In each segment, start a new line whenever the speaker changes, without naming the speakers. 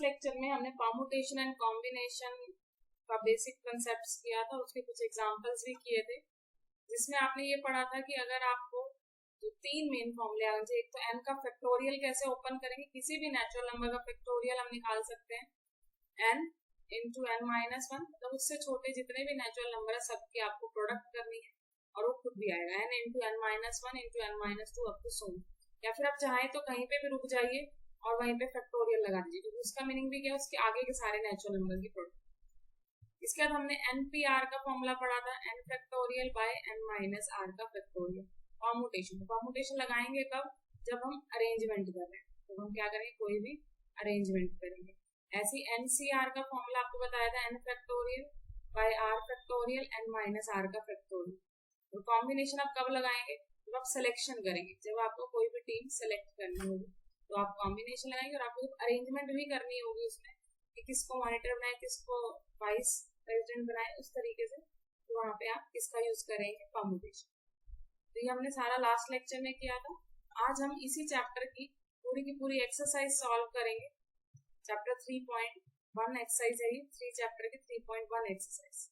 Lecture में हमने permutation and combination का बेसिक कंसेप्ट्स किया था, उसके कुछ एग्जांपल्स भी किए थे, जिसमें आपने ये पढ़ा था कि अगर आपको जो तीन मेन फॉर्मूले आ गए, एक तो n का फैक्टोरियल कैसे ओपन करेंगे, किसी भी नेचुरल नंबर का फैक्टोरियल हम निकाल सकते हैं n into n minus one, मतलब उससे छोटे जितने भी नेचुरल नंबर है सबकी आपको प्रोडक्ट करनी है और वो खुद भी आएगा n into n minus one into n minus two up to so. या फिर आप चाहें तो कहीं पे भी रुक जाइए और वहीं पे फैक्टोरियल लगा दीजिए, क्योंकि उसका मीनिंग भी क्या है, उसके आगे के सारे नेचुरल नंबर की प्रोडक्ट। इसके बाद हमने NPR का फॉर्मूला पढ़ा था, n factorial by n minus r का फैक्टोरियल। परम्यूटेशन लगाएंगे कब, जब हम अरेंजमेंट कर रहे हैं, तो हम क्या करेंगे, कोई भी अरेंजमेंट करेंगे। ऐसी NCR का फॉर्मूला आपको बताया था, n factorial bye r factorial n minus r का फैक्टोरियल। तो कॉम्बिनेशन आप कब लगाएंगे, जब आप सिलेक्शन करेंगे, जब आपको कोई भी टीम सेलेक्ट करनी होगी तो आप कॉम्बिनेशन लगाएंगे, और आपको अरेंजमेंट भी करनी होगी उसमें कि किसको मॉनिटर बनाए, किसको वाइस प्रेसिडेंट बनाए, उस तरीके से, तो वहां पे आप किसका यूज करेंगे, परम्यूटेशन। तो ये हमने सारा लास्ट लेक्चर में किया था। आज हम इसी चैप्टर की पूरी एक्सरसाइज सॉल्व करेंगे। चैप्टर 3.1 एक्सरसाइज है ये, 3 चैप्टर की 3.1 एक्सरसाइज।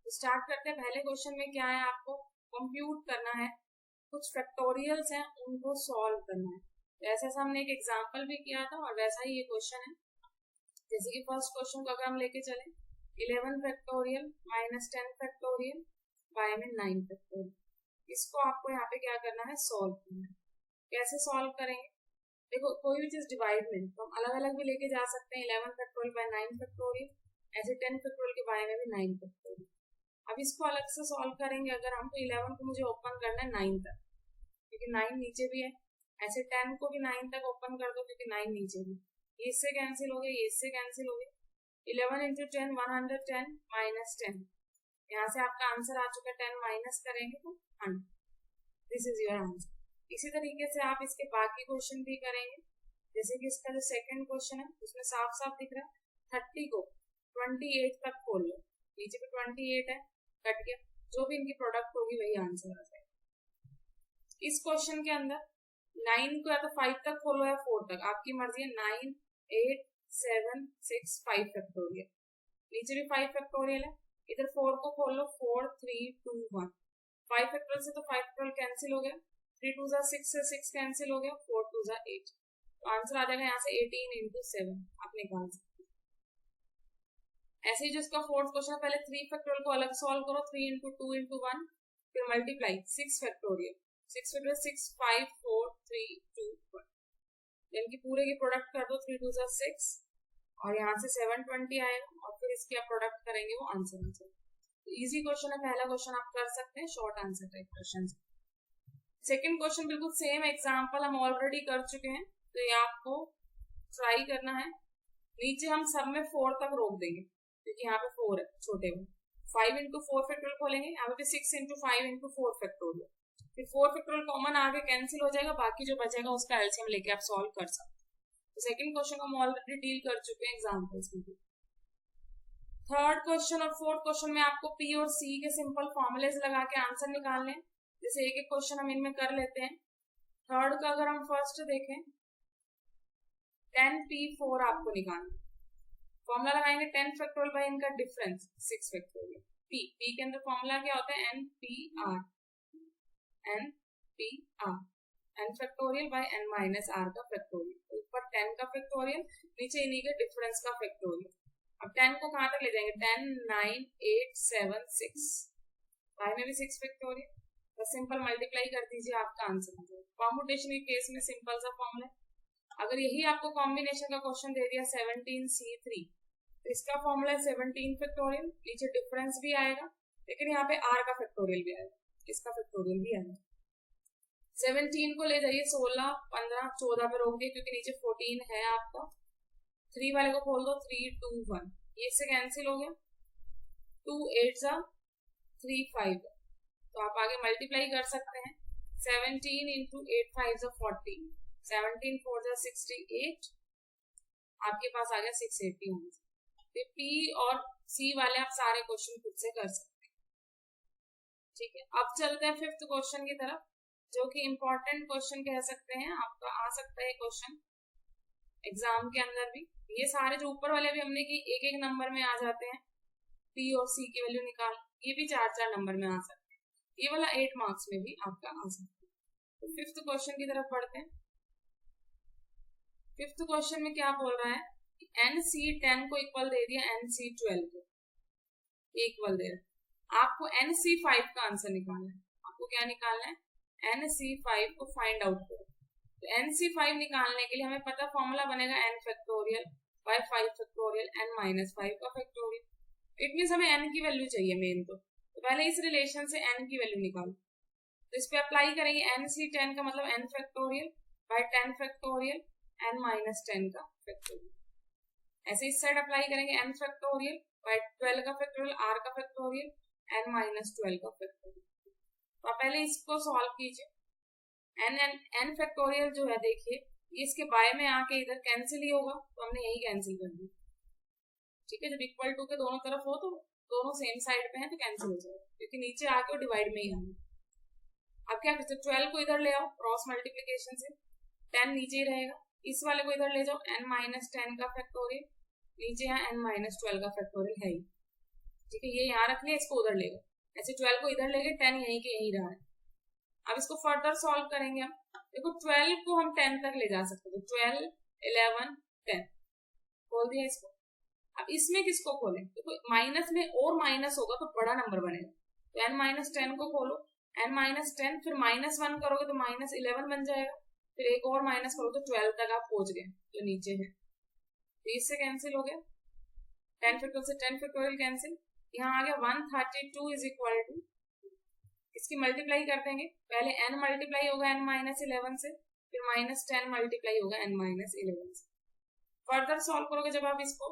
तो स्टार्ट करते हैं। पहले क्वेश्चन में क्या है, आपको कंप्यूट करना है, कुछ फैक्टोरियल्स हैं उनको सॉल्व करना है। जैसे हमने एक एग्जांपल भी किया था और वैसा ही ये क्वेश्चन है। जैसे कि फर्स्ट क्वेश्चन को अगर हम लेके चले, 11 फैक्टोरियल माइनस 10 फैक्टोरियल बाय में 9 फैक्टोरियल, इसको आपको यहाँ पे क्या करना है, सॉल्व करना है। कैसे सॉल्व करेंगे, देखो कोई भी चीज डिवाइड में तो हम अलग अलग भी लेके जा सकते हैं, 11 फैक्टोरियल बाय 9 फैक्टोरियल, ऐसे 10 फैक्टोरियल के बाय में भी 9 फैक्टोरियल। अब इसको अलग से सॉल्व करेंगे अगर हम, तो 11 को मुझे ओपन करना है 9 तक, क्योंकि 9 नीचे भी है। ऐसे 10 को भी 9 तक ओपन कर दो, क्योंकि 9 नीचे भी, ये इससे कैंसिल हो गया, ये इससे कैंसिल हो गया। 11 इंटू 10 110 माइनस 10, यहाँ से आपका आंसर आ चुका है, 10 माइनस करेंगे तो 100। This is your answer. इसी तरीके से आप इसके बाकी क्वेश्चन भी करेंगे। जैसे कि इसका जो सेकंड क्वेश्चन है उसमें साफ साफ दिख रहा है, 30 को 28 तक खोल लो, नीचे पे 28 है, कट गया, जो भी इनकी प्रोडक्ट होगी वही आंसर आ जाएगा। इस क्वेश्चन के अंदर 9 को या तो 5 तक खोलो या 4 तक, आपकी मर्जी है। 9 8 7 6 5 फैक्टोरियल, नीचे भी 5 फैक्टोरियल है, इधर 4 को खोल लो, 4 3 2 1, 5 फैक्टोरियल से तो 5 फैक्टोरियल कैंसिल हो गया, 3 2 6 से 6 कैंसिल हो गया, 4 2 8, तो आंसर आ जाएगा यहाँ से 18 इंटू 7, आप निकाल सकते। ऐसे ही जो इसका फोर्थ क्वेश्चन, पहले 3 फैक्टोरियल को अलग सॉल्व करो, 3 इंटू 2 इंटू 1, फिर मल्टीप्लाई 6 फैक्टोरियल, 6 फैक्टोरियल 6 5 4 3 2 1, इनकी पूरे की प्रोडक्ट कर दो, 3 2 6, और यहाँ से 720 आएगा, और फिर इसकी आप प्रोडक्ट करेंगे, वो आंसर आ जाएगा। इजी क्वेश्चन है, पहला क्वेश्चन आप कर सकते हैं, short answer type question. Second question बिल्कुल सेम एग्जांपल हम ऑलरेडी कर चुके हैं, तो ये आपको ट्राई करना है। नीचे हम सब में 4 तक रोक देंगे, क्योंकि यहाँ पे 4 है छोटे में। 5 इंटू 4 फैक्टोरियल खोलेंगे, यहाँ पे 6 इंटू 5 इंटू 4 फैक्टोरियल, फिर 4 फैक्टोरियल कॉमन आगे कैंसिल हो जाएगा, बाकी जो बचेगा उसका एलसीएम लेके आप सॉल्व कर सकते हैं। तो सेकंड क्वेश्चन को हम ऑलरेडी डील कर चुके हैं एग्जांपल्स में। थर्ड क्वेश्चन और फोर्थ क्वेश्चन में आपको पी और सी के सिंपल फॉर्मुलेज लगा के आंसर निकालने। जैसे एक एक क्वेश्चन हम इनमें कर लेते हैं। थर्ड का अगर हम फर्स्ट देखें, 10p4 आपको निकालना, फॉर्मूला लगाएंगे 10 फैक्टोरियल बाय इनका डिफरेंस 6 फैक्टोरियल। पी के अंदर फॉर्मूला क्या होता है, NPR, n factorial by n minus r का फैक्टोरियल। ऊपर 10 का फैक्टोरियल, नीचे इन्हीं के डिफरेंस का फैक्टोरियल। अब 10 को कहां तक ले जाएंगे, 10 9 8 7 6, बाय में भी 6 फैक्टोरियल, बस सिंपल मल्टीप्लाई कर दीजिए, आपका आंसर आ जाएगा। परम्यूटेशन के केस में सिंपल सा फॉर्मूला। अगर यही आपको कॉम्बिनेशन का क्वेश्चन दे दिया 17C3, तो इसका फॉर्मूला 17 फैक्टोरियल, नीचे डिफरेंस भी आएगा, लेकिन यहाँ पे r का फैक्टोरियल भी आएगा, इसका फैक्टोरियल भी आएगा। 17 को ले जाइए 16 15 14 पे रोक दिए, क्योंकि नीचे 14 है आपका। 3 वाले को खोल दो, 3 2 1, ये इससे कैंसिल हो गया, 2 8 3 5, तो आप आगे मल्टीप्लाई कर सकते हैं। 17 इंटू 8 5 40, 17 4 68, आपके पास आ गया 680 होंगे। तो पी और सी वाले आप सारे क्वेश्चन खुद से कर सकते हैं। ठीक है, अब चलते हैं फिफ्थ क्वेश्चन की तरफ, जो कि इंपॉर्टेंट क्वेश्चन कह सकते हैं, आपका आ सकता है क्वेश्चन। एग्जाम के अंदर भी ये सारे जो ऊपर वाले भी हमने कि एक एक नंबर में आ जाते हैं, पी और सी की वैल्यू निकाल, ये भी 4-4 नंबर में आ सकते हैं, ये वाला 8 मार्क्स में भी आपका आ सकता है। तो फिफ्थ क्वेश्चन की तरफ बढ़ते हैं। फिफ्थ क्वेश्चन में क्या बोल रहा है, NC10 को इक्वल दे दिया NC12 को, इक्वल दे रहा, आपको NC5 का आंसर निकालना है। आपको क्या निकालना है, NC5 को फाइंड आउट करो। तो NC5 निकालने के लिए हमें पता फॉर्मूला बनेगा n factorial bye 5 factorial n-5 का फैक्टोरियल। इट मीन्स हमें n की वैल्यू चाहिए मेन तो पहले इस रिलेशन से n की वैल्यू निकालो। तो इस पे अप्लाई करेंगे, NC10 का मतलब n factorial bye 10 factorial n-10 का फैक्टोरियल। ऐसे इस साइड अप्लाई करेंगे n फैक्टोरियल बाय 12 का फैक्टोरियल r का फैक्टोरियल n-12 का फैक्टोरियल। तो आप पहले इसको सॉल्व कीजिए। n फैक्टोरियल जो है देखिए इसके बाय में आके इधर कैंसिल ही होगा, तो हमने यही कैंसिल कर दिया। ठीक है, जब इक्वल टू के दोनों तरफ हो तो दोनों सेम साइड पे हैं तो कैंसिल हो जाएगा, क्योंकि नीचे आके डिवाइड में ही आना। अब क्या करते, 12 को इधर ले आओ क्रॉस मल्टीप्लीकेशन से, 10 नीचे ही रहेगा, इस वाले को इधर ले जाओ n-10 का फैक्टोरियल, नीचे यहाँ n-12 का फैक्टोरियल है ही। ठीक है, ये यहाँ रख लिया, इसको उधर ले गए, ऐसे 12 को इधर ले गए, 10 यहीं के यहीं रहा है। अब इसको फर्दर सॉल्व करेंगे हम, देखो 12 को हम 10 तक ले जा सकते हैं, तो 12, 11, 10 खोल दिया इसको। अब इसमें किसको खोलें, देखो माइनस में और माइनस होगा तो बड़ा नंबर बनेगा, तो n-10 को खोलो, n-10 फिर -1 करोगे तो -11 बन जाएगा, फिर एक और माइनस करो तो 12 तक आप पहुंच गए जो नीचे है। तो इससे कैंसिल हो गया, 10 फैक्टोरियल से 10 फैक्टोरियल कैंसिल, यहाँ आ गया 132 इज इक्वल टू, इसकी मल्टीप्लाई कर देंगे, पहले n मल्टीप्लाई होगा n-11 से, फिर -10 मल्टीप्लाई होगा n-11 से। फर्दर सॉल्व करोगे जब आप इसको,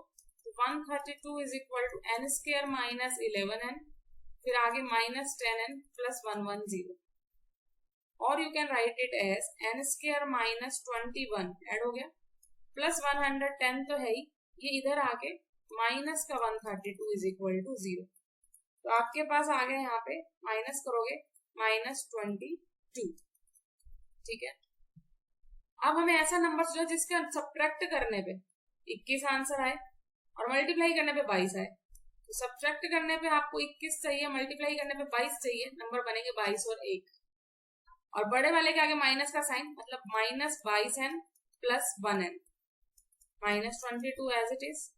तो 132 is equal to n square -11n, फिर आगे -10n प्लस 110, और you can write it as n square -21 add हो गया, प्लस 110 तो है ही, ये इधर आके माइनस का 132 इज इक्वल टू 0। तो आपके पास आ गया यहाँ पे माइनस करोगे -22। ठीक है, अब हमें ऐसा नंबर जो जिसके सब्ट्रैक्ट करने पे 21 आंसर आए और मल्टीप्लाई करने पे 22 आए। तो सब्ट्रैक्ट करने पे आपको 21 चाहिए, मल्टीप्लाई करने पे 22 चाहिए, नंबर बनेंगे 22 और 1, और बड़े वाले के आगे माइनस का साइन, मतलब -22n plus 1n, -22 as it is.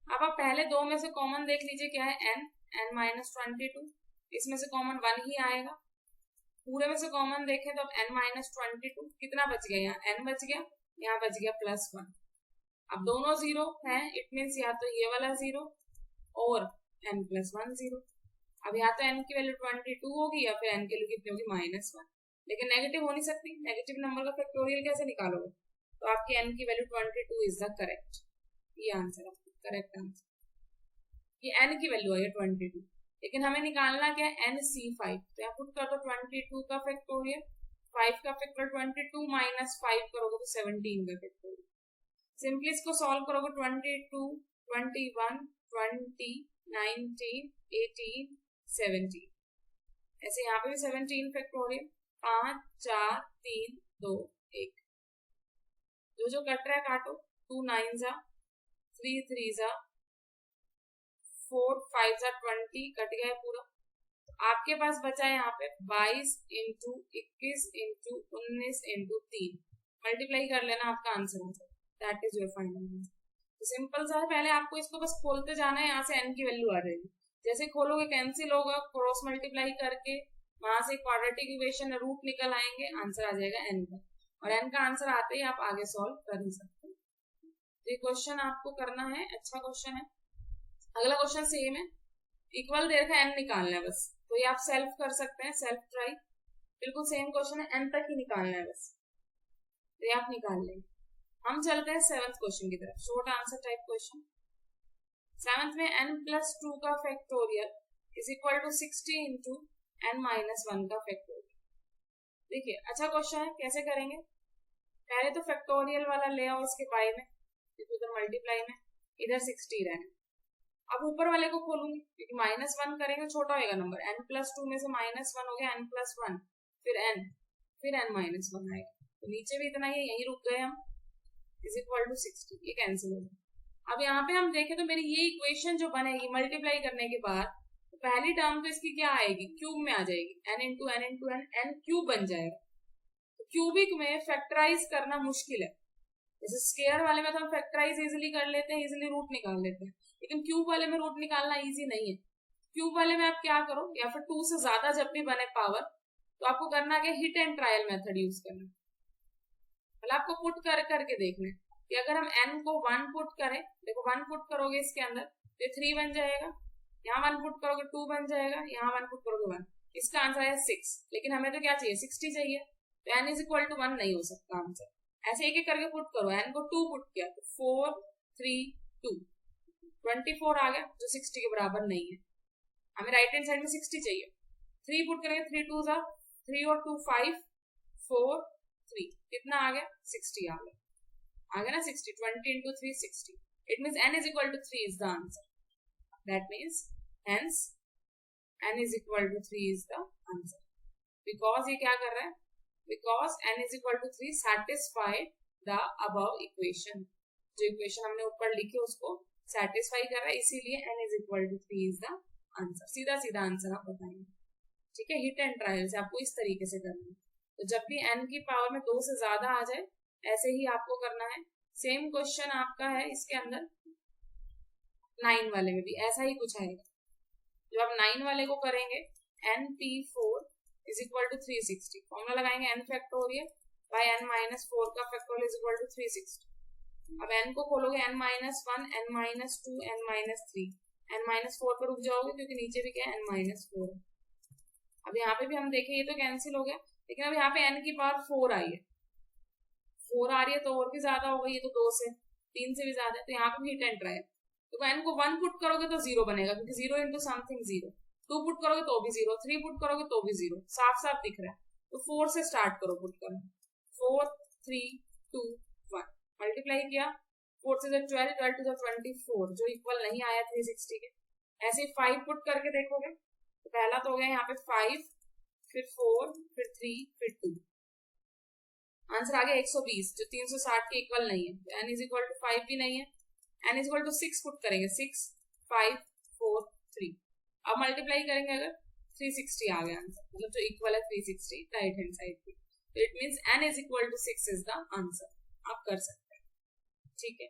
अब आप पहले दो में से कॉमन देख लीजिए क्या है, n-22, इसमें से कॉमन 1 ही आएगा, पूरे में से कॉमन देखें तो अब n-22 कितना बच गया, यहाँ n बच गया, यहाँ बच गया +1। अब दोनों 0 हैं, इट मीन्स या तो ये वाला 0 और n+1 0। अब या तो n की वैल्यू 22 होगी या फिर n की वैल्यू कितनी होगी -1, लेकिन नेगेटिव हो नहीं सकती, नेगेटिव नंबर का फैक्टोरियल कैसे निकालोगे, तो आपकी n की वैल्यू 22 इज द करेक्ट, ये आंसर आपका करेक्ट आंसर। ये n की वैल्यू है 22, लेकिन हमें निकालना क्या है NC5, तो यहाँ पुट कर दो 22 का फैक्टोरियल, 5 का फैक्टोरियल 22 -5 करोगे तो 17 का फैक्टोरियल। सिंपली इसको सॉल्व करोगे 22, 21, 20, 19, 18, 17, ऐसे यहाँ पे भी 17 फैक्टोरियल, 5, 4, 3, 2, 1, जो कट रहा है काटो, 2 9 जा, 3 3 जा, 4 5 जा 20, कट गया पूरा। तो आपके पास बचा है यहाँ पे 22 इंटू 21 इंटू 19 इंटू 3, मल्टीप्लाई कर लेना, आपका आंसर हो जाए, that is your final answer. तो सिंपल सा है, पहले आपको इसको बस खोलते जाना है, यहाँ से n की वैल्यू आ जाएगी, जैसे खोलोगे कैंसिल होगा, क्रॉस मल्टीप्लाई करके वहां से क्वाड्रेटिक इक्वेशन रूट निकल आएंगे, आंसर आ जाएगा n का, और n का आंसर आते ही आप आगे सॉल्व कर नहीं सकते। तो ये क्वेश्चन आपको करना है, अच्छा क्वेश्चन है। अगला क्वेश्चन सेम है, इक्वल देर का n निकालना है बस, तो ये आप सेल्फ कर सकते हैं, सेल्फ ट्राई, बिल्कुल सेम क्वेश्चन है, n तक ही निकालना है बस, तो ये आप निकाल लेंगे। हम चलते हैं 7th क्वेश्चन की तरफ, short answer type question. 7th में n+2 का factorial is equal to 60 into n-1 का फैक्टोरियल। देखिए अच्छा क्वेश्चन है, कैसे करेंगे, पहले तो फैक्टोरियल वाला ले आओ इसके बाय में, इधर मल्टीप्लाई में, इधर 60 रहना। अब ऊपर वाले को खोलूंगी, क्योंकि -1 करेंगे छोटा होगा नंबर, n+2 में से -1 हो गया, n+1 फिर n, फिर n-1 आएगा, तो नीचे भी इतना ही, यही रुक गए हम। इज इक्वल टू 60, ये कैंसिल हो जाए। अब यहाँ पे हम देखें तो मेरी ये इक्वेशन जो बनेगी मल्टीप्लाई करने के बाद, तो पहली टर्म तो इसकी क्या आएगी, क्यूब में आ जाएगी, n into n into n, n cube बन जाएगा। तो क्यूबिक में फैक्टराइज करना मुश्किल है। जैसे स्क्वायर वाले में तो हम फैक्टराइज इजिली कर लेते हैं, इजिली रूट निकाल लेते हैं, लेकिन क्यूब वाले में रूट निकालना इजी नहीं है। क्यूब वाले में आप क्या करो, या फिर 2 से ज्यादा जब भी बने पावर, तो आपको करना क्या, hit and trial method use करना। मतलब आपको पुट करके देखना है कि अगर हम n को 1 पुट करें, देखो 1 पुट करोगे इसके अंदर तो 3 बन जाएगा, यहाँ 1 पुट करोगे 2 बन जाएगा, यहाँ 1 पुट करोगे 1, इसका आंसर है 6। लेकिन हमें तो क्या चाहिए, 60 चाहिए, तो n इज इक्वल टू 1 नहीं हो सकता आंसर। ऐसे एक एक करके पुट करो, n को 2 पुट किया तो 4 3 2 24 आ गया, जो 60 के बराबर नहीं है। हमें राइट हैंड साइड में 60 चाहिए, 3 पुट करेंगे, 3 2 जा 3 और 2 5 4 3, कितना आ गया, 60 आ गया ना 60, 20 into 3 60, it means n is equal to 3 is the answer, that means hence n is equal to 3 is the answer, because ये क्या कर रहा है, because n is equal to 3 satisfy the above equation, जो इक्वेशन हमने ऊपर लिखी उसको सेटिस्फाई कर रहा है, इसीलिए n is equal to 3 is the answer। सीधा सीधा आंसर आप बताएंगे, ठीक है। हिट एंड ट्रायल से आपको इस तरीके से करना है, तो जब भी n की पावर में 2 से ज्यादा आ जाए ऐसे ही आपको करना है। सेम क्वेश्चन आपका है इसके अंदर 9 वाले में भी ऐसा ही कुछ आएगा। जब आप 9 वाले को करेंगे, np4 is equal to 360, formula लगाएंगे n factorial by n minus 4 का फैक्टोरियल इज इक्वल टू 360। अब n को खोलोगे n minus 1 n minus 2 n minus 3, n minus 4 पर रुक जाओगे क्योंकि नीचे भी क्या है n माइनस 4 है। अब यहाँ पे भी हम देखें ये तो कैंसिल हो गया, लेकिन अब यहाँ पे n की पावर 4 आई है, 4 आ रही है तो और भी ज्यादा हो गई, ये तो 2 से 3 से भी ज्यादा है, तो यहाँ पे भी हिट एंड ट्रायल। तो n को 1 पुट करोगे तो 0 बनेगा क्योंकि 0 इंटू समथिंग 0, 2 पुट करोगे तो भी 0, 3 पुट करोगे तो भी 0, साफ साफ दिख रहा है। तो 4 से स्टार्ट करो पुट करना, 4 3 2 1, मल्टीप्लाई किया, 4 से 12, 12 to 24, जो इक्वल नहीं आया 360 के। ऐसे ही 5 पुट करके देखोगे, तो पहला तो हो गया यहाँ पे 5, फिर 4, फिर 3, फिर 2, आंसर आ गया 120, जो 360 के इक्वल नहीं है। तो n इज इक्वल टू 5 भी नहीं है, n is equal to 6 put करेंगे, 6 5 4 3, अब मल्टीप्लाई करेंगे अगर 360 आ गया आंसर, मतलब जो इक्वल है 360 राइट हैंड साइड पे। तो it means n is equal to 6 is the answer, आप कर सकते हैं, ठीक है।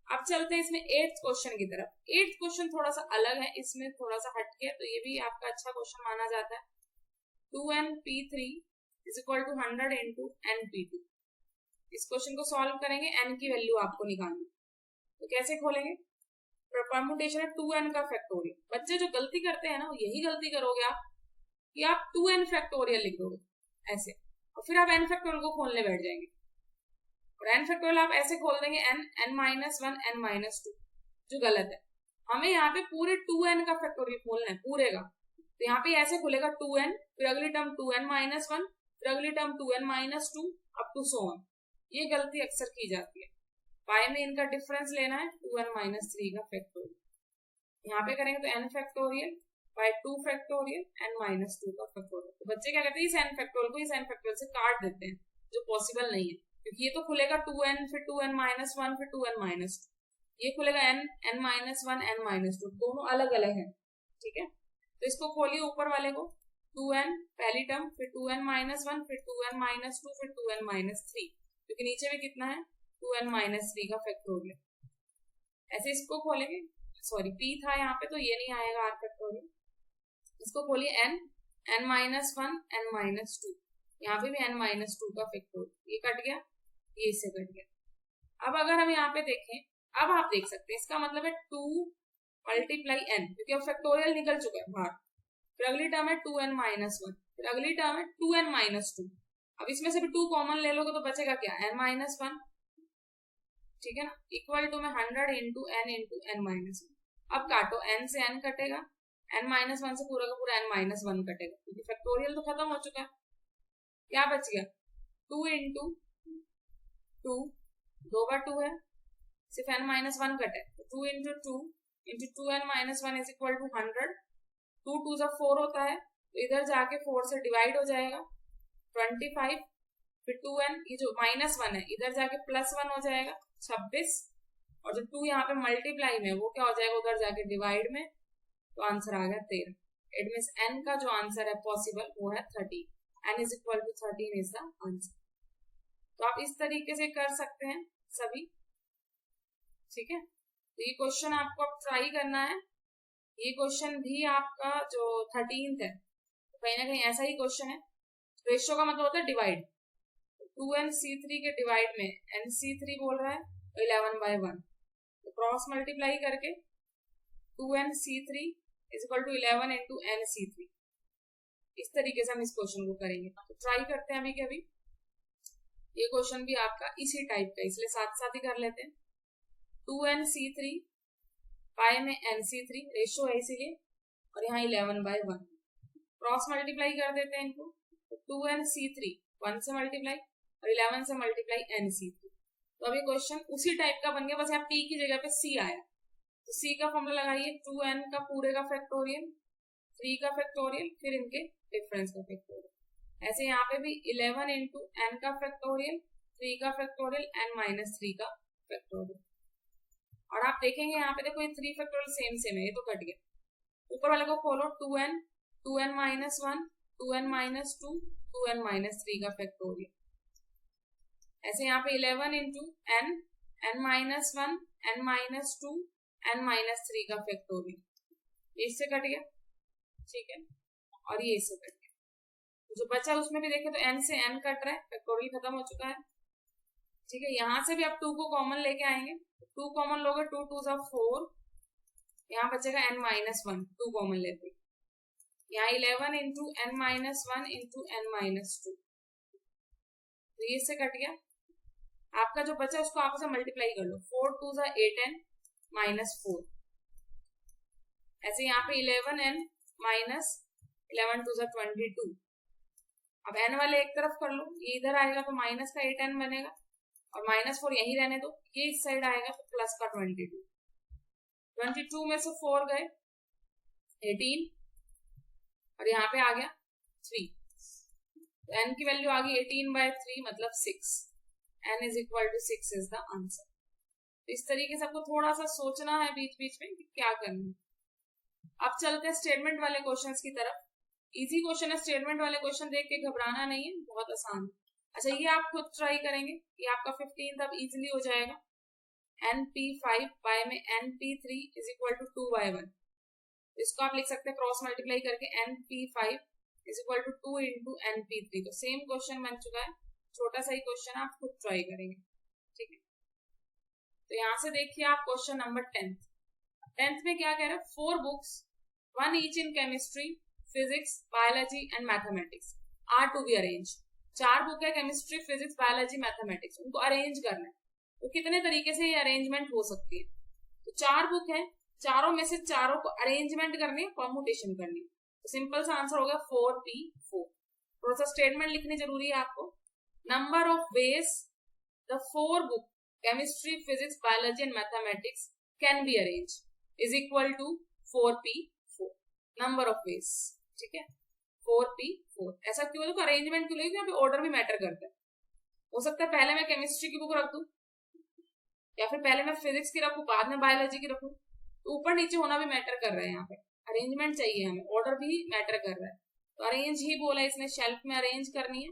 अब चलते हैं इसमें 8th क्वेश्चन की तरफ। 8th क्वेश्चन थोड़ा सा अलग है, इसमें थोड़ा सा हट गया, तो ये भी आपका अच्छा क्वेश्चन माना जाता है। 2np3 is equal to 100 into np2। इस क्वेश्चन को सॉल्व करेंगे, n की वैल्यू आपको निकालनी, तो कैसे खोलेंगे, परम्यूटेशन है 2n का फैक्टोरियल। बच्चे जो गलती करते हैं ना, यही गलती करोगे आप कि आप 2n फैक्टोरियल लिख दोगे ऐसे, और फिर आप n फैक्टोरियल को खोलने बैठ जाएंगे, और n फैक्टोरियल आप ऐसे खोल देंगे n माइनस 1 n माइनस 2, जो गलत है। हमें यहाँ पे पूरे 2n का फैक्टोरियल खोलना है, पूरे का। तो यहाँ पे ऐसे खुलेगा 2n, फिर अगली टर्म 2n माइनस 1, फिर अगली term 2n minus 2 up to so on. ये गलती अक्सर की जाती है। पाई में इनका डिफरेंस लेना है, 2n माइनस 3 का फैक्टोरियल। यहाँ पे करेंगे तो n factorial bye 2 factorial n minus 2 का फैक्टोरियल। तो बच्चे क्या करते हैं, इस n फैक्टोरियल को इस n फैक्टोरियल से काट देते हैं, जो पॉसिबल नहीं है, क्योंकि ये तो खुलेगा 2n, फिर 2n माइनस 1, फिर 2n माइनस 2, ये खुलेगा n माइनस 1 n माइनस 2, दोनों अलग अलग है, ठीक है। तो इसको खोलिए ऊपर वाले को, 2n पहली टर्म, फिर 2n माइनस 1, फिर 2n माइनस 2, फिर 2n माइनस 3, क्योंकि नीचे में कितना है 2n माइनस 3 का फैक्टोरियल। ऐसे इसको खोलेंगे, सॉरी p था यहाँ पे तो ये नहीं आएगा r फैक्टोरियल। इसको खोलिए n माइनस 1 n माइनस 2, यहाँ पे भी n माइनस 2 का फैक्टोरियल, ये कट गया, ये इससे कट गया। अब अगर हम यहाँ पे देखें, अब आप देख सकते हैं इसका मतलब है 2 मल्टीप्लाई n, क्योंकि अब फैक्टोरियल निकल चुका है बाहर। फिर अगली टर्म है 2n माइनस 1, फिर अगली टर्म है 2n माइनस 2। अब इसमें से भी 2 कॉमन ले लोगे तो बचेगा क्या, n माइनस 1, ठीक है ना, इक्वल टू में 100 इंटू n माइनस 1। अब काटो, n से n कटेगा, n माइनस 1 से पूरा का पूरा n माइनस 1 कटेगा, क्योंकि फैक्टोरियल तो खत्म हो चुका है। क्या बच गया, 2 इंटू 2, 2 बार 2 है, सिर्फ n माइनस 1 कटे, तो 2 into 2 into 2n minus 1 is equal to 100। 2 2 4 होता है, तो इधर जाके 4 से डिवाइड हो जाएगा, 25, फिर 2n, ये जो -1 है इधर जाके +1 हो जाएगा 26, और जो 2 यहाँ पे मल्टीप्लाई में वो क्या हो जाएगा उधर जाके डिवाइड में, तो आंसर आ गया 13। इट मीन्स n का जो आंसर है पॉसिबल वो है 13, n is equal to 13 is the answer. तो आप इस तरीके से कर सकते हैं सभी, ठीक है। तो ये क्वेश्चन आपको अब ट्राई करना है। ये क्वेश्चन भी आपका जो 13th है कहीं ना कहीं ऐसा ही क्वेश्चन है। रेशियो का मतलब होता है डिवाइड, 2nc3 के डिवाइड में nc3 बोल रहा है 11/1, तो क्रॉस मल्टीप्लाई करके 2nc3 is equal to 11 into nc3, इस तरीके से हम इस क्वेश्चन को करेंगे। तो ट्राई करते हैं अभी के अभी। ये क्वेश्चन भी आपका इसी टाइप का, इसलिए साथ साथ ही कर लेते हैं। 2nc3 पाई में nc3 रेशियो है इसीलिए, और यहाँ 11/1 क्रॉस मल्टीप्लाई कर देते हैं इनको, तो 2nc3 1 से मल्टीप्लाई और 11 से मल्टीप्लाई nc3। तो अभी क्वेश्चन उसी टाइप का बन गया, बस यहाँ p की जगह पे c आया। तो c का फॉर्मूला लगाइए, 2n का पूरे का फैक्टोरियल, 3 का फैक्टोरियल, फिर इनके डिफरेंस का फैक्टोरियल। ऐसे यहाँ पे भी 11 इंटू n का फैक्टोरियल, 3 का फैक्टोरियल, n-3 का फैक्टोरियल। और आप देखेंगे यहाँ पे देखो ये 3 फैक्टोरियल सेम सेम है, ये तो कट गया। ऊपर वाले को खोलो, 2n, 2n-1, 2n-2, 2n-3 का फैक्टोरियल। ऐसे यहाँ पे 11 into n, n-1, n-2, n-3 का फैक्टोरियल, ये इससे कट गया, ठीक है, और ये इससे कट गया। जो बचा उसमें भी देखें तो n से n कट रहा है, फैक्टोरियल खत्म हो चुका है, ठीक है। यहाँ से भी आप 2 को कॉमन लेके आएंगे, 2 कॉमन लोगे, 2 2 जा 4, यहाँ बचेगा n-1, 2 कॉमन लेते, यहाँ 11 इंटू n-1 इंटू n-2, तो ये इससे कट गया। आपका जो बचा उसको आपस में मल्टीप्लाई कर लो, 4 2 जा 8n -4, ऐसे यहाँ पे 11n माइनस 11 2 जा 22। अब n वाले एक तरफ कर लो, ये इधर आएगा तो माइनस का 8n बनेगा, और -4 यही रहने दो, ये इस साइड आएगा तो प्लस का 22। 22 में से 4 गए 18, और यहाँ पे आ गया 3, तो n की वैल्यू आ गई 18/3 मतलब 6, n is equal to 6 is the answer. तो इस तरीके से आपको थोड़ा सा सोचना है बीच बीच में कि क्या करना है। अब चलते हैं स्टेटमेंट वाले क्वेश्चंस की तरफ। इजी क्वेश्चन है, स्टेटमेंट वाले क्वेश्चन देख के घबराना नहीं है, बहुत आसान है। अच्छा, ये आप खुद ट्राई करेंगे, ये आपका 15 अब इजीली हो जाएगा। np5 पाई में np3 इज इक्वल टू 2/1, इसको आप लिख सकते हैं क्रॉस मल्टीप्लाई करके np5 is equal to 2 into np3। तो सेम क्वेश्चन बन चुका है, छोटा सा ही क्वेश्चन, आप खुद ट्राई करेंगे, ठीक है। तो यहाँ से देखिए आप क्वेश्चन नंबर 10th में क्या कह रहा है, 4 books, 1 each in chemistry, physics, biology and mathematics are to be arrange. 4 book है केमिस्ट्री, फिजिक्स, बायोलॉजी, मैथमेटिक्स, उनको अरेंज करना है। तो कितने तरीके से ये अरेंजमेंट हो सकती है, तो 4 बुक है, चारों में से चारों को अरेंजमेंट करनी है, परमुटेशन करनी है। तो सिंपल सा आंसर होगा 4p4। थोड़ा सा स्टेटमेंट लिखनी जरूरी है आपको। Number of ways the 4 book chemistry, physics, biology and mathematics can be arrange is equal to 4p4, number of ways, ठीक है, 4p4। ऐसा क्यों है, तो अरेंजमेंट क्यों लेगी, यहाँ पे ऑर्डर भी मैटर करता है। हो सकता है पहले मैं केमिस्ट्री की बुक रख दूं, या फिर पहले मैं फिजिक्स की रखूं, बाद में बायोलॉजी की रखूं, तो ऊपर नीचे होना भी मैटर कर रहा है। यहाँ पे अरेंजमेंट चाहिए हमें, ऑर्डर भी मैटर कर रहा है। तो अरेंज ही बोला है इसने, शेल्फ में अरेंज करनी है,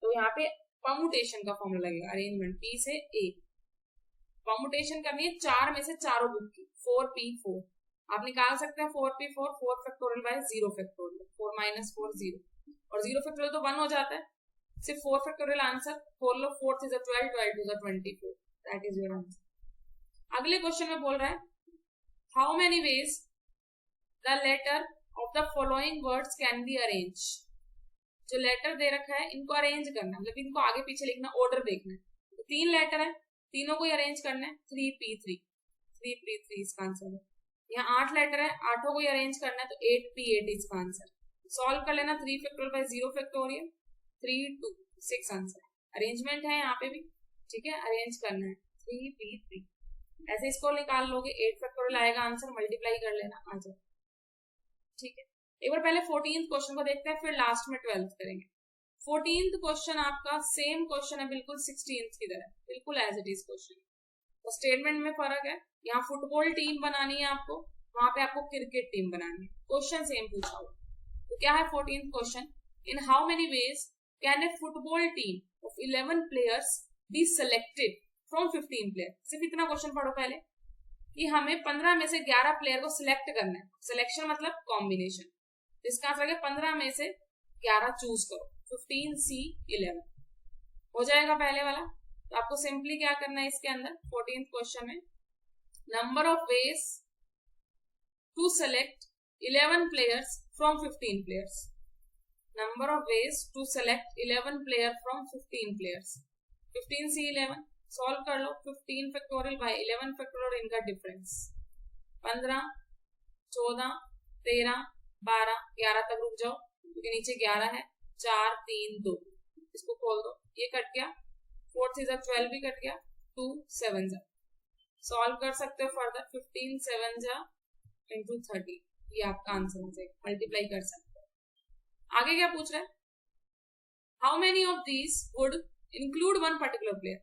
तो यहाँ पे परमुटेशन का फॉर्मूला लगेगा, अरेंजमेंट p से a, परमुटेशन करनी है 4 में से चारों बुक की, 4p4। आप निकाल सकते हैं 4p4, 4 फैक्टोरियल बाय 0 फैक्टोरियल, 4 - 4 0, और 0 फैक्टोरियल तो 1 हो जाता है, सिर्फ 4 फैक्टोरियल आंसर खोल लो, 4 is 12, 12 is 24, that is your answer. अगले क्वेश्चन में बोल रहा है, how many ways the letter of the following words can be arrange. जो लेटर दे रखा है इनको अरेंज करना, मतलब इनको आगे पीछे लिखना, ऑर्डर देखना है। तो 3 लेटर है, तीनों को ही अरेंज करना है, 3p3, 3p3 इसका आंसर है। यहाँ 8 लेटर है, 8 को ही अरेंज करना है, तो 8p8 इसका आंसर। सॉल्व कर लेना, 3 factorial by 0 factorial, 3 2 6 answer. Arrangement है यहाँ पे भी, ठीक है, अरेंज करना है 3p3। ऐसे इसको निकाल लोगे, 8 फैक्टोरियल आएगा आंसर, मल्टीप्लाई कर लेना, आ जाए, ठीक है। एक बार पहले 14th क्वेश्चन को देखते हैं, फिर लास्ट में 12th करेंगे। 14th क्वेश्चन आपका सेम क्वेश्चन है बिल्कुल 16th की तरह, बिल्कुल एज इट इज क्वेश्चन। तो स्टेटमेंट में फर्क है, यहाँ फुटबॉल टीम बनानी है आपको, वहां पे आपको क्रिकेट टीम बनानी है, क्वेश्चन सेम पूछा हुआ। तो क्या है 14th question, in how many veg can a football team of 11 players be selected from 15 player. सिर्फ इतना क्वेश्चन पढ़ो पहले कि हमें 15 में से 11 प्लेयर को सिलेक्ट करना है। सिलेक्शन मतलब कॉम्बिनेशन, इसका आंसर है 15 में से 11 चूज करो, 15C11 हो जाएगा पहले वाला। तो आपको सिंपली क्या करना है इसके अंदर 14th क्वेश्चन में, number of ways to select 11 players from 15 players, number of ways to select 11 player from 15 players. 15C11 solve कर लो, 15 फैक्टोरियल बाय 11 फैक्टोरियल, इनका डिफरेंस 15, 14, 13, 12, 11 तक रुक जाओ क्योंकि नीचे 11 है, 4, 3, 2, इसको खोल दो, ये कट गया, 4 से 12 भी कट गया, 2 7 जा, सॉल्व कर सकते हो फर्दर, 15 7 जा इंटू 30, ये आपका आंसर हो जाएगा, मल्टीप्लाई कर सकते हो। आगे क्या पूछ रहा है, how many of these would include one particular player.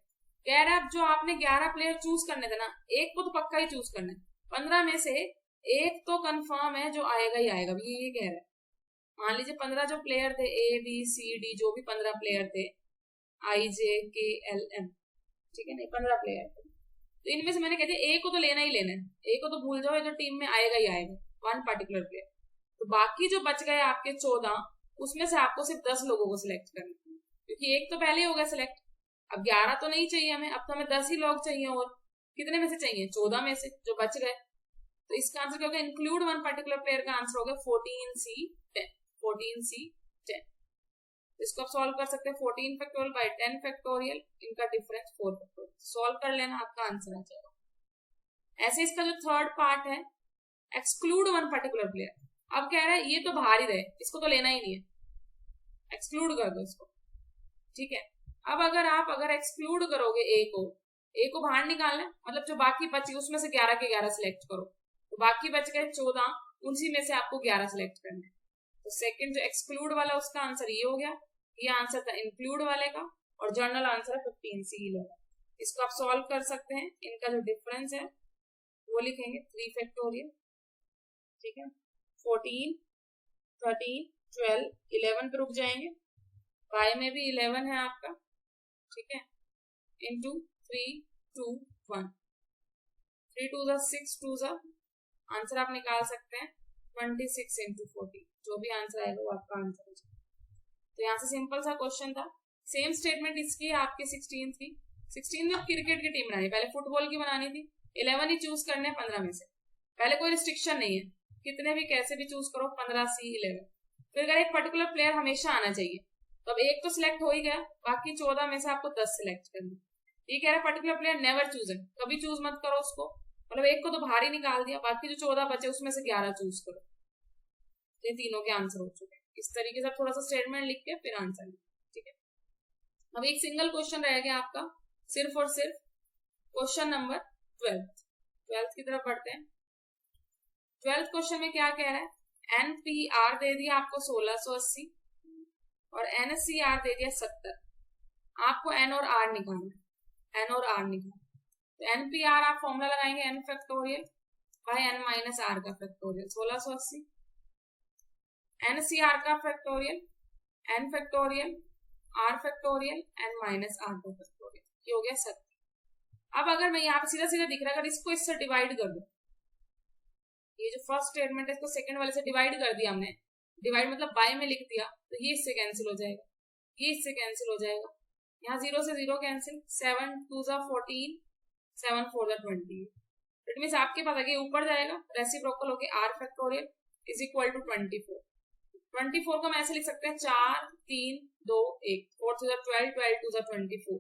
कह रहा है जो आपने 11 प्लेयर चूज करने थे ना, एक को तो पक्का ही चूज करना है, 15 में से एक तो कंफर्म है जो आएगा ही आएगा, ये कह रहा है। मान लीजिए 15 जो प्लेयर थे, A B C D जो भी 15 प्लेयर थे, IJKLM, ठीक है, नहीं 15 प्लेयर थे, तो इनमें से मैंने कहती ए को तो लेना ही लेना है, ए को तो भूल जाओ, ये तो टीम में आएगा ही आएगा, वन पर्टिकुलर प्लेयर। तो बाकी जो बच गए आपके 14, उसमें से आपको सिर्फ 10 लोगों को सिलेक्ट करना है, क्योंकि एक तो पहले ही हो गया सिलेक्ट, अब 11 तो नहीं चाहिए हमें, अब तो हमें 10 ही लोग चाहिए, और कितने में से चाहिए, 14 में से जो बच गए। तो इसका आंसर क्या होगा, इंक्लूड वन पर्टिकुलर प्लेयर का आंसर होगा 14C10, 14C10। इसको आप सॉल्व कर सकते हैं, 14 फैक्टोरियल बाय 10 फैक्टोरियल, इनका डिफरेंस 4 फैक्टोरियल, सॉल्व कर लेना, आपका आंसर आ जाएगा। ऐसे इसका जो थर्ड पार्ट है, एक्सक्लूड वन पर्टिकुलर प्लेयर, अब कह रहा है ये तो बाहर ही रहे, इसको तो लेना ही नहीं है, एक्सक्लूड कर दो इसको, ठीक है। अब अगर एक्सक्लूड करोगे ए को बाहर निकालना है, मतलब जो बाकी बची उसमें से 11 के 11 सिलेक्ट करो, तो बाकी बच गए 14, उसी में से आपको 11 सिलेक्ट करना है। तो सेकंड जो एक्सक्लूड वाला उसका आंसर ये हो गया, ये आंसर था इंक्लूड वाले का, और जर्नल आंसर है 15C11। इसको आप सॉल्व कर सकते हैं, इनका जो डिफरेंस है वो लिखेंगे 3 फैक्टोरियल, ठीक है, 14, 13, 12, 11 पे रुक जाएंगे, बाय में भी 11 है आपका, ठीक है, इंटू 3 2 1, 3 2 6 2 आंसर आप निकाल सकते हैं 26 इंटू 40, जो भी आंसर आएगा वो आपका आंसर हो जाएगा। तो यहाँ से सिंपल सा क्वेश्चन था। सेम स्टेटमेंट इसकी आपके 16 की, 16 में क्रिकेट की टीम बनानी, पहले फुटबॉल की बनानी थी, 11 ही चूज करने 15 में से, पहले कोई रिस्ट्रिक्शन नहीं है, कितने भी कैसे भी चूज करो, 15C11। फिर अगर एक पर्टिकुलर प्लेयर हमेशा आना चाहिए, तो अब एक तो सिलेक्ट हो ही गया, बाकी 14 में से आपको 10 सिलेक्ट करना। ये कह रहा है पर्टिकुलर प्लेयर नेवर चूज है, कभी चूज मत करो उसको, मतलब एक को तो बाहर ही निकाल दिया, बाकी जो 14 बचे उसमें से 11 चूज करो। ये तीनों के आंसर हो चुके हैं। इस तरीके से थोड़ा सा स्टेटमेंट लिख के फिर आंसर लिख, ठीक है। अब एक सिंगल क्वेश्चन रह गया आपका, सिर्फ और सिर्फ क्वेश्चन नंबर 12 की तरफ बढ़ते हैं। 12th क्वेश्चन में क्या कह रहा है, NPR दे दिया आपको 1680 और NSCR दे दिया 70, आपको N और R निकालना है, N और R निकालना। तो NPR आप फॉर्मूला लगाएंगे N factorial by N minus R का फैक्टोरियल 1680, NCR का factorial N factorial R factorial N minus R का फैक्टोरियल, ये हो गया 70। अब अगर मैं यहाँ पे सीधा सीधा दिख रहा है, अगर इसको इससे डिवाइड कर दो, ये जो फर्स्ट स्टेटमेंट है इसको सेकंड वाले से डिवाइड कर दिया हमने, डिवाइड मतलब बाय में लिख दिया, तो ये इससे कैंसिल हो जाएगा, ये इससे कैंसिल हो जाएगा, यहाँ 0 से 0 कैंसिल, 7 2 14, 7 4 20, इट मींस आपके पास आगे ऊपर जाएगा, रेसिप्रोकल होके R factorial is equal to 24। 24 को हम ऐसे लिख सकते हैं 4 3 2 1, 4 2 12, 12 2 24,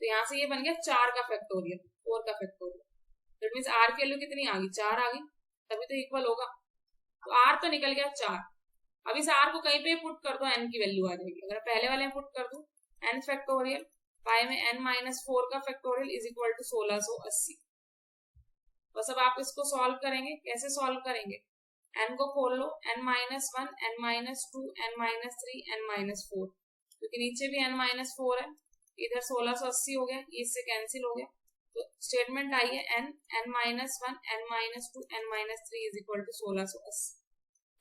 तो यहाँ से ये बन गया 4 का फैक्टोरियल, 4 का फैक्टोरियल, इट मींस R की वैल्यू कितनी आ गई, 4 आ गई, तभी तो इक्वल होगा। तो R तो निकल गया 4, अब इस R को कहीं पे पुट कर दो, N की वैल्यू आ जाएगी, अगर पहले वाले में पुट कर दो N फैक्टोरियल पाई में N माइनस 4 का फैक्टोरियल इज इक्वल टू 1680। बस अब आप इसको सॉल्व करेंगे, कैसे सॉल्व करेंगे, N को खोल लो, N minus 1, N minus 2, N minus 3, N minus 4, क्योंकि नीचे भी n माइनस 4 है, इधर 1680 हो गया, इससे कैंसिल हो गया। तो स्टेटमेंट आई है n minus 1 n minus 2 n minus 3 is equal to 1680।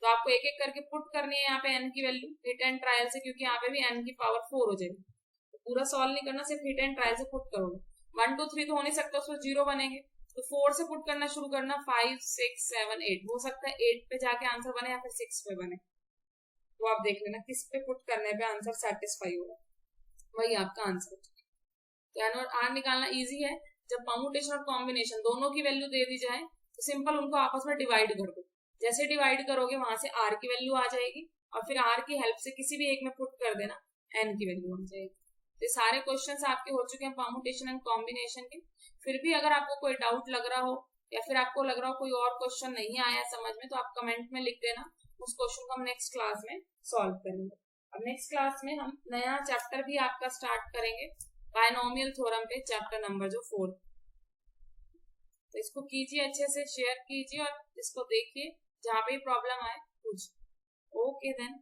तो आपको एक एक करके पुट करनी है यहाँ पे n की वैल्यू हिट एंड ट्रायल से, क्योंकि यहाँ पे भी n की पावर 4 हो जाएगी। तो पूरा सॉल्व नहीं करना, सिर्फ हिट एंड ट्रायल से पुट करोगे। 1 2 3 तो हो नहीं सकता, उसमें 0 बनेंगे, तो 4 से पुट करना शुरू करना। 5 6 7 8 हो सकता है 8 पे जाके आंसर बने या फिर 6 पे बने, तो आप देख लेना किस पे पुट करने पे आंसर सेटिस्फाई होगा, वही आपका आंसर। तो एन और आर निकालना इजी है। जब परम्यूटेशन और कॉम्बिनेशन दोनों की वैल्यू दे दी जाए तो सिंपल उनको आपस में डिवाइड कर दो। जैसे डिवाइड करोगे वहां से आर की वैल्यू आ जाएगी और फिर आर की हेल्प से किसी भी एक में पुट कर देना, एन की वैल्यू आ जाएगी। ये सारे क्वेश्चंस आपके हो चुके हैं परम्यूटेशन एंड कॉम्बिनेशन के। फिर भी अगर आपको कोई डाउट लग रहा हो या फिर आपको लग रहा हो कोई और क्वेश्चन नहीं आया समझ में, तो आप कमेंट में लिख देना, उस क्वेश्चन को हम नेक्स्ट क्लास में सॉल्व करेंगे। अब नेक्स्ट क्लास में हम नया चैप्टर भी आपका स्टार्ट करेंगे, बायनोमियल थ्योरम पे, चैप्टर नंबर जो 4। तो इसको कीजिए, अच्छे से शेयर कीजिए और इसको देखिए, जहाँ पे प्रॉब्लम आए पूछिए। Okay then.